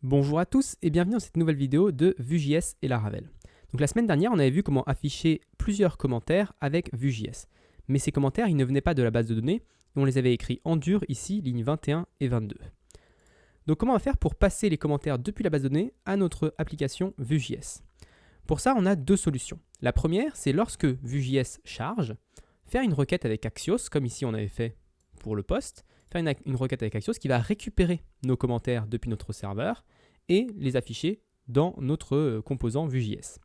Bonjour à tous et bienvenue dans cette nouvelle vidéo de Vue.js et Laravel. Donc la semaine dernière, on avait vu comment afficher plusieurs commentaires avec Vue.js. Mais ces commentaires, ils ne venaient pas de la base de données, et on les avait écrits en dur ici, lignes 21 et 22. Donc comment on va faire pour passer les commentaires depuis la base de données à notre application Vue.js? Pour ça, on a deux solutions. La première, c'est lorsque Vue.js charge, faire une requête avec Axios, comme ici on avait fait pour le post, faire une requête avec Axios qui va récupérer nos commentaires depuis notre serveur et les afficher dans notre composant Vue.js.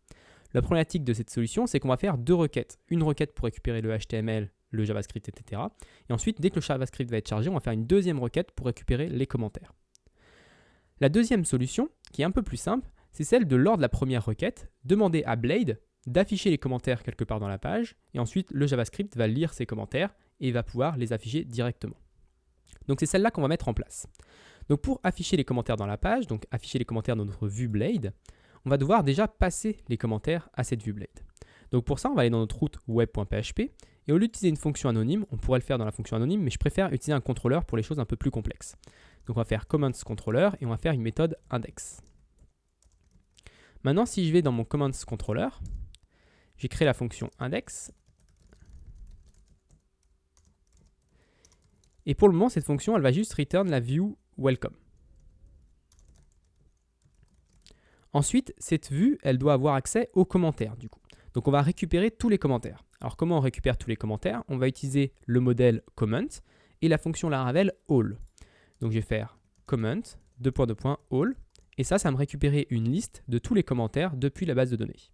La problématique de cette solution, c'est qu'on va faire deux requêtes. Une requête pour récupérer le HTML, le JavaScript, etc. Et ensuite, dès que le JavaScript va être chargé, on va faire une deuxième requête pour récupérer les commentaires. La deuxième solution, qui est un peu plus simple, c'est celle de, lors de la première requête, demander à Blade d'afficher les commentaires quelque part dans la page, et ensuite le JavaScript va lire ces commentaires et va pouvoir les afficher directement. Donc c'est celle-là qu'on va mettre en place. Donc pour afficher les commentaires dans la page, donc afficher les commentaires dans notre vue Blade, on va devoir déjà passer les commentaires à cette vue Blade. Donc pour ça, on va aller dans notre route web.php, et au lieu d'utiliser une fonction anonyme, on pourrait le faire dans la fonction anonyme, mais je préfère utiliser un contrôleur pour les choses un peu plus complexes. Donc on va faire commentsController et on va faire une méthode index. Maintenant, si je vais dans mon commentsController, j'ai créé la fonction index. Et pour le moment, cette fonction, elle va juste return la view welcome. Ensuite, cette vue, elle doit avoir accès aux commentaires du coup. Donc on va récupérer tous les commentaires. Alors comment on récupère tous les commentaires? On va utiliser le modèle comment et la fonction Laravel all. Donc je vais faire comment, all, et ça va me récupérer une liste de tous les commentaires depuis la base de données.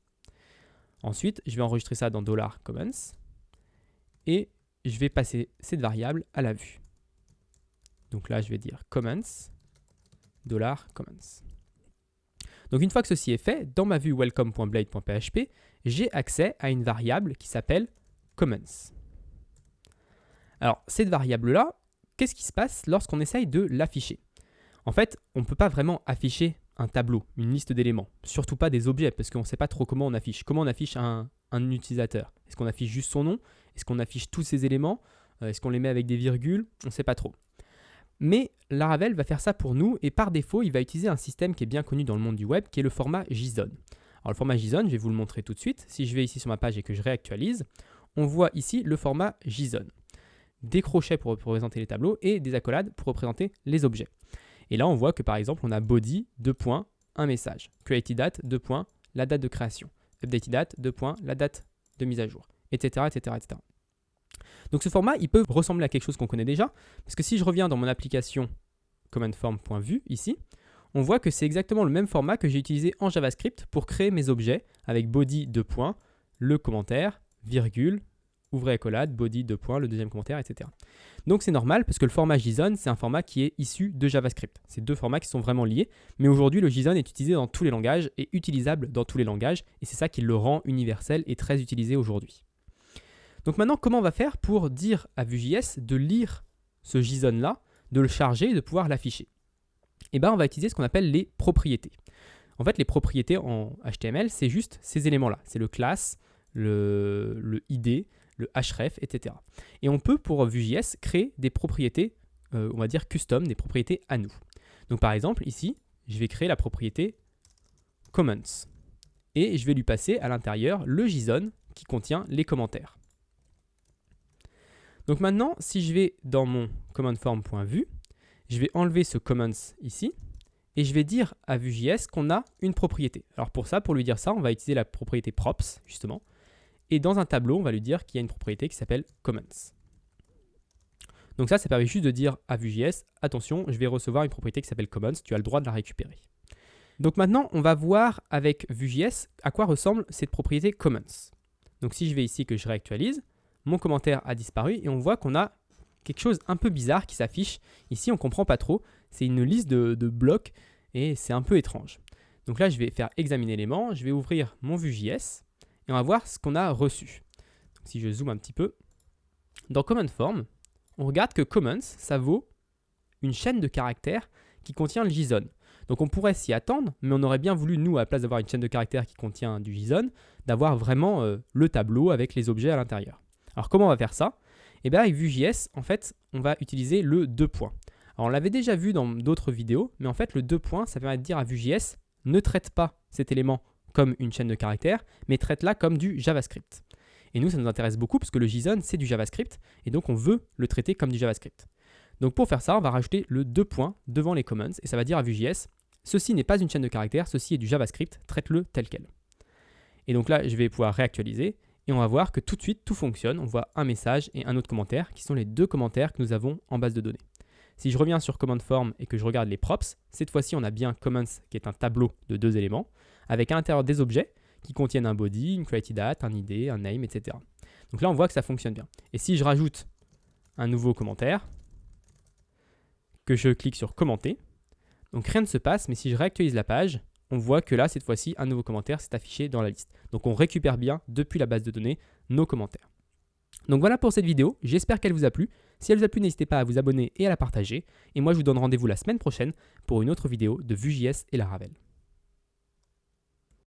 Ensuite, je vais enregistrer ça dans $comments et je vais passer cette variable à la vue. Donc là, je vais dire comments, $comments. Donc une fois que ceci est fait, dans ma vue welcome.blade.php, j'ai accès à une variable qui s'appelle comments. Alors cette variable-là, qu'est-ce qui se passe lorsqu'on essaye de l'afficher? En fait, on ne peut pas vraiment afficher un tableau, une liste d'éléments, surtout pas des objets, parce qu'on ne sait pas trop comment on affiche. Comment on affiche un utilisateur? Est-ce qu'on affiche juste son nom? Est-ce qu'on affiche tous ces éléments? Est-ce qu'on les met avec des virgules? On ne sait pas trop. Mais Laravel va faire ça pour nous et par défaut, il va utiliser un système qui est bien connu dans le monde du web, qui est le format JSON. Alors le format JSON, je vais vous le montrer tout de suite. Si je vais ici sur ma page et que je réactualise, on voit ici le format JSON. Des crochets pour représenter les tableaux et des accolades pour représenter les objets. Et là, on voit que par exemple, on a body, un message, createdDate, la date de création, updatedDate, la date de mise à jour, etc., etc., etc. Donc ce format, il peut ressembler à quelque chose qu'on connaît déjà, parce que si je reviens dans mon application commandForm.vue ici, on voit que c'est exactement le même format que j'ai utilisé en JavaScript pour créer mes objets avec body, le commentaire, virgule, ouvrez accolade, body, le deuxième commentaire, etc. Donc c'est normal parce que le format JSON, c'est un format qui est issu de JavaScript. C'est deux formats qui sont vraiment liés, mais aujourd'hui le JSON est utilisé dans tous les langages et utilisable dans tous les langages, et c'est ça qui le rend universel et très utilisé aujourd'hui. Donc maintenant, comment on va faire pour dire à Vue.js de lire ce JSON-là, de le charger et de pouvoir l'afficher? Eh bien, on va utiliser ce qu'on appelle les propriétés. En fait, les propriétés en HTML, c'est juste ces éléments-là. C'est le class, le ID, le href, etc. Et on peut, pour Vue.js, créer des propriétés, on va dire custom, des propriétés à nous. Donc par exemple, ici, je vais créer la propriété comments. Et je vais lui passer à l'intérieur le JSON qui contient les commentaires. Donc maintenant, si je vais dans mon commandForm.vue, je vais enlever ce comments ici et je vais dire à Vue.js qu'on a une propriété. Alors pour ça, pour lui dire ça, on va utiliser la propriété props, justement. Et dans un tableau, on va lui dire qu'il y a une propriété qui s'appelle comments. Donc ça permet juste de dire à Vue.js, attention, je vais recevoir une propriété qui s'appelle comments, tu as le droit de la récupérer. Donc maintenant, on va voir avec Vue.js à quoi ressemble cette propriété comments. Donc si je vais ici que je réactualise, mon commentaire a disparu et on voit qu'on a quelque chose un peu bizarre qui s'affiche. Ici, on ne comprend pas trop. C'est une liste de blocs et c'est un peu étrange. Donc là, je vais faire examiner l'élément. Je vais ouvrir mon Vue.js et on va voir ce qu'on a reçu. Donc, si je zoome un petit peu, dans commandForm, on regarde que comments, ça vaut une chaîne de caractères qui contient le JSON. Donc on pourrait s'y attendre, mais on aurait bien voulu, nous, à la place d'avoir une chaîne de caractères qui contient du JSON, d'avoir vraiment le tableau avec les objets à l'intérieur. Alors comment on va faire ça? Eh bien avec Vue.js, en fait, on va utiliser le . Alors on l'avait déjà vu dans d'autres vidéos, mais en fait le 2 points, ça permet de dire à Vue.js, ne traite pas cet élément comme une chaîne de caractères, mais traite-la comme du JavaScript. Et nous, ça nous intéresse beaucoup parce que le JSON, c'est du JavaScript, et donc on veut le traiter comme du JavaScript. Donc pour faire ça, on va rajouter le 2 points devant les comments, et ça va dire à Vue.js, ceci n'est pas une chaîne de caractères, ceci est du JavaScript, traite-le tel quel. Et donc là, je vais pouvoir réactualiser, et on va voir que tout de suite, tout fonctionne. On voit un message et un autre commentaire, qui sont les 2 commentaires que nous avons en base de données. Si je reviens sur Command Form et que je regarde les props, cette fois-ci, on a bien Comments, qui est un tableau de 2 éléments, avec à l'intérieur des objets qui contiennent un body, une created date, un ID, un name, etc. Donc là, on voit que ça fonctionne bien. Et si je rajoute un nouveau commentaire, que je clique sur commenter, donc rien ne se passe, mais si je réactualise la page, on voit que là, cette fois-ci, un nouveau commentaire s'est affiché dans la liste. Donc on récupère bien, depuis la base de données, nos commentaires. Donc voilà pour cette vidéo, j'espère qu'elle vous a plu. Si elle vous a plu, n'hésitez pas à vous abonner et à la partager. Et moi, je vous donne rendez-vous la semaine prochaine pour une autre vidéo de Vue.js et Laravel.